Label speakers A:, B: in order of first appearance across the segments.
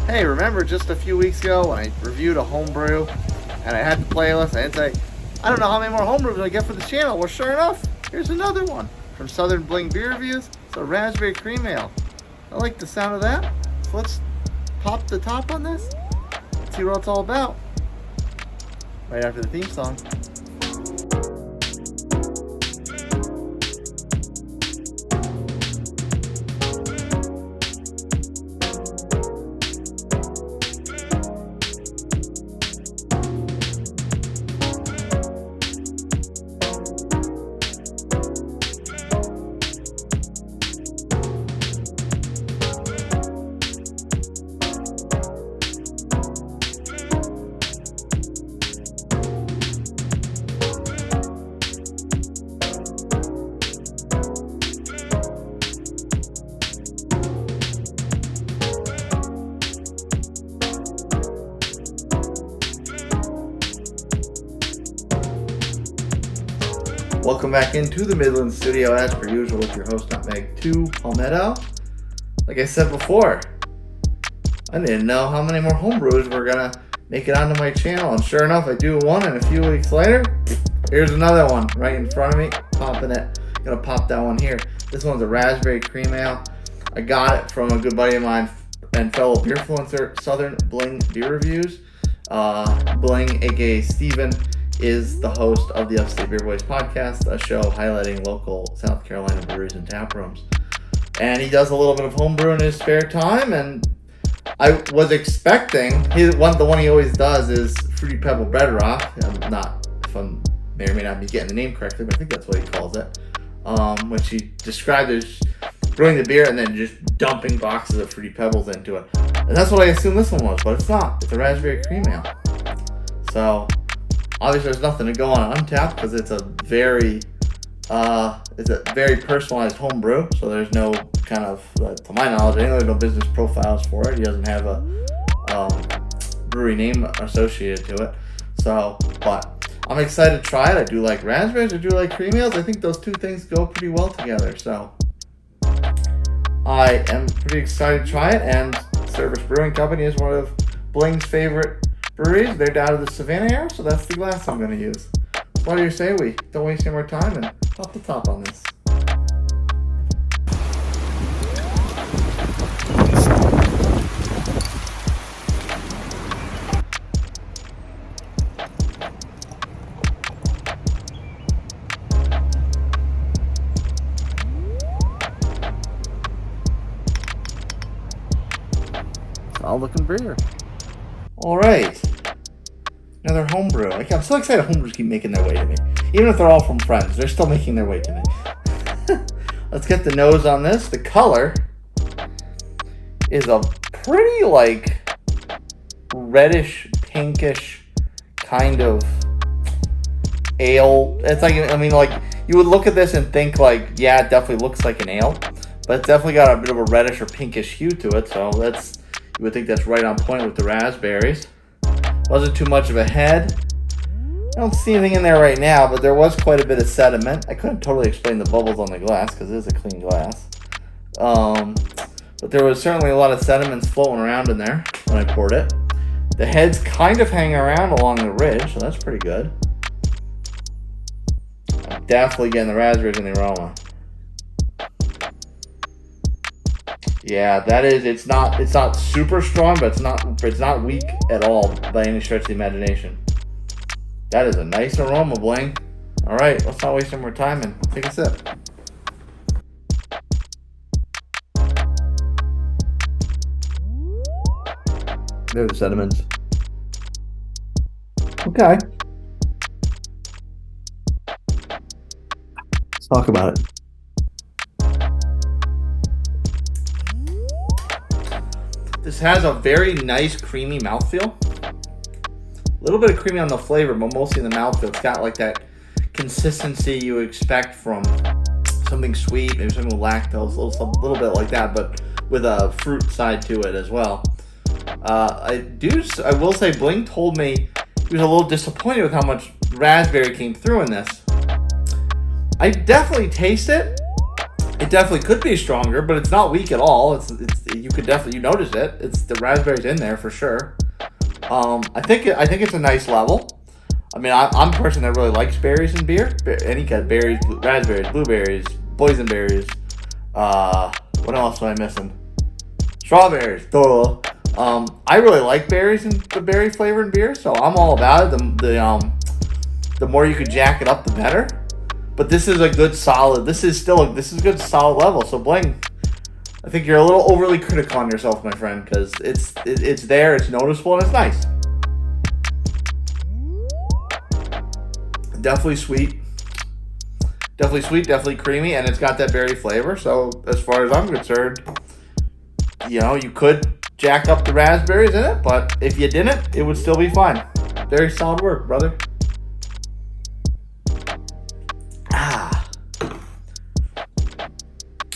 A: Hey, remember just a few weeks ago when I reviewed a Home Brew and I had the playlist, I didn't say, I don't know how many more home brews I get for the channel. Well, sure enough, here's another one from Southern Bling Beer Reviews. It's a raspberry cream ale. I like the sound of that. So let's pop the top on this, see what it's all about. Right after the theme song. Welcome back into the Midland studio as per usual with your host Nutmeg 2 Palmetto. Like I said before, I didn't know how many more homebrews were gonna make it onto my channel, and sure enough I do one, and a few weeks later here's another one right in front of me, popping it. Gonna pop that one here. This one's a raspberry cream ale. I got it from a good buddy of mine and fellow beerfluencer, Southern Bling Beer Reviews. Bling, aka Steven, is the host of the Upstate Beer Boys Podcast, a show highlighting local South Carolina breweries and tap rooms. And he does a little bit of homebrew in his spare time, and I was expecting, the one he always does is Fruity Pebble Bedrock. May or may not be getting the name correctly, but I think that's what he calls it, which he described as brewing the beer and then just dumping boxes of Fruity Pebbles into it. And that's what I assumed this one was, but it's not. It's a raspberry cream ale. So obviously, there's nothing to go on Untapped because it's a very personalized home brew. So there's no kind of, to my knowledge, there's no business profiles for it. He doesn't have a brewery name associated to it. So, but I'm excited to try it. I do like raspberries. I do like cream ales. I think those two things go pretty well together. So I am pretty excited to try it. And Service Brewing Company is one of Bling's favorite breweries. They're down to the Savannah area, so that's the glass I'm going to use. What do you say we don't waste any more time and pop the top on this? Solid looking beer. All right, another homebrew. I'm so excited homebrews keep making their way to me. Even if they're all from friends, they're still making their way to me. Let's get the nose on this. The color is a pretty reddish, pinkish kind of ale. It's you would look at this and think it definitely looks like an ale, but it's definitely got a bit of a reddish or pinkish hue to it. So you would think that's right on point with the raspberries. Wasn't too much of a head. I don't see anything in there right now, but there was quite a bit of sediment. I couldn't totally explain the bubbles on the glass because it is a clean glass. But there was certainly a lot of sediments floating around in there when I poured it. The head's kind of hanging around along the ridge, so that's pretty good. I'm definitely getting the raspberries in the aroma. Yeah, that is. It's not super strong, but it's not weak at all by any stretch of the imagination. That is a nice aroma, Bling. All right, let's not waste any more time and take a sip. There are the sediments. Okay. Let's talk about it. This has a very nice creamy mouthfeel. A little bit of creamy on the flavor, but mostly in the mouthfeel. It's got that consistency you expect from something sweet, maybe something with lactose, a little bit like that, but with a fruit side to it as well. I will say Bling told me he was a little disappointed with how much raspberry came through in this. I definitely taste it. It definitely could be stronger, but it's not weak at all. You could definitely notice it. It's the raspberries in there for sure. I think it's a nice level. I mean, I'm a person that really likes berries in beer. Any kind of berries, raspberries, blueberries, boysenberries. What else am I missing? Strawberries. Duh. I really like berries and the berry flavor in beer, so I'm all about it. The more you can jack it up, the better. But this is a good solid. This is a good solid level. So Bling, I think you're a little overly critical on yourself, my friend, because it's there, it's noticeable, and it's nice. Definitely sweet, definitely creamy, and it's got that berry flavor. So as far as I'm concerned, you could jack up the raspberries in it, but if you didn't, it would still be fine. Very solid work, brother.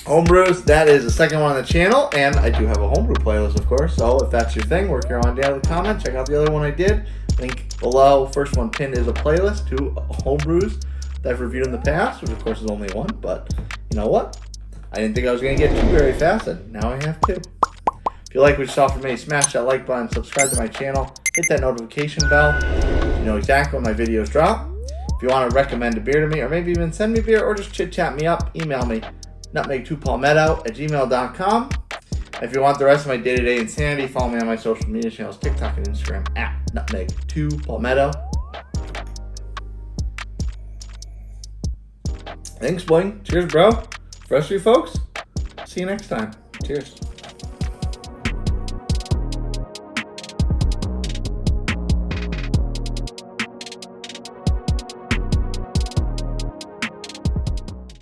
A: Homebrews, that is the second one on the channel, and I do have a homebrew playlist, of course, so if that's your thing, work here on down in the comments, check out the other one I did. Link below. First one pinned is a playlist to homebrews that I've reviewed in the past, which of course is only one, but you know what? I didn't think I was going to get two very fast, and now I have two. If you like what you saw from me, smash that like button, subscribe to my channel, hit that notification bell, you know exactly when my videos drop. If you want to recommend a beer to me, or maybe even send me a beer, or just chit-chat me up, email me, nutmeg2palmetto@gmail.com. If you want the rest of my day-to-day insanity, follow me on my social media channels, TikTok and Instagram, @nutmeg2palmetto. Thanks, Bling. Cheers, bro. For the rest of you folks, see you next time. Cheers.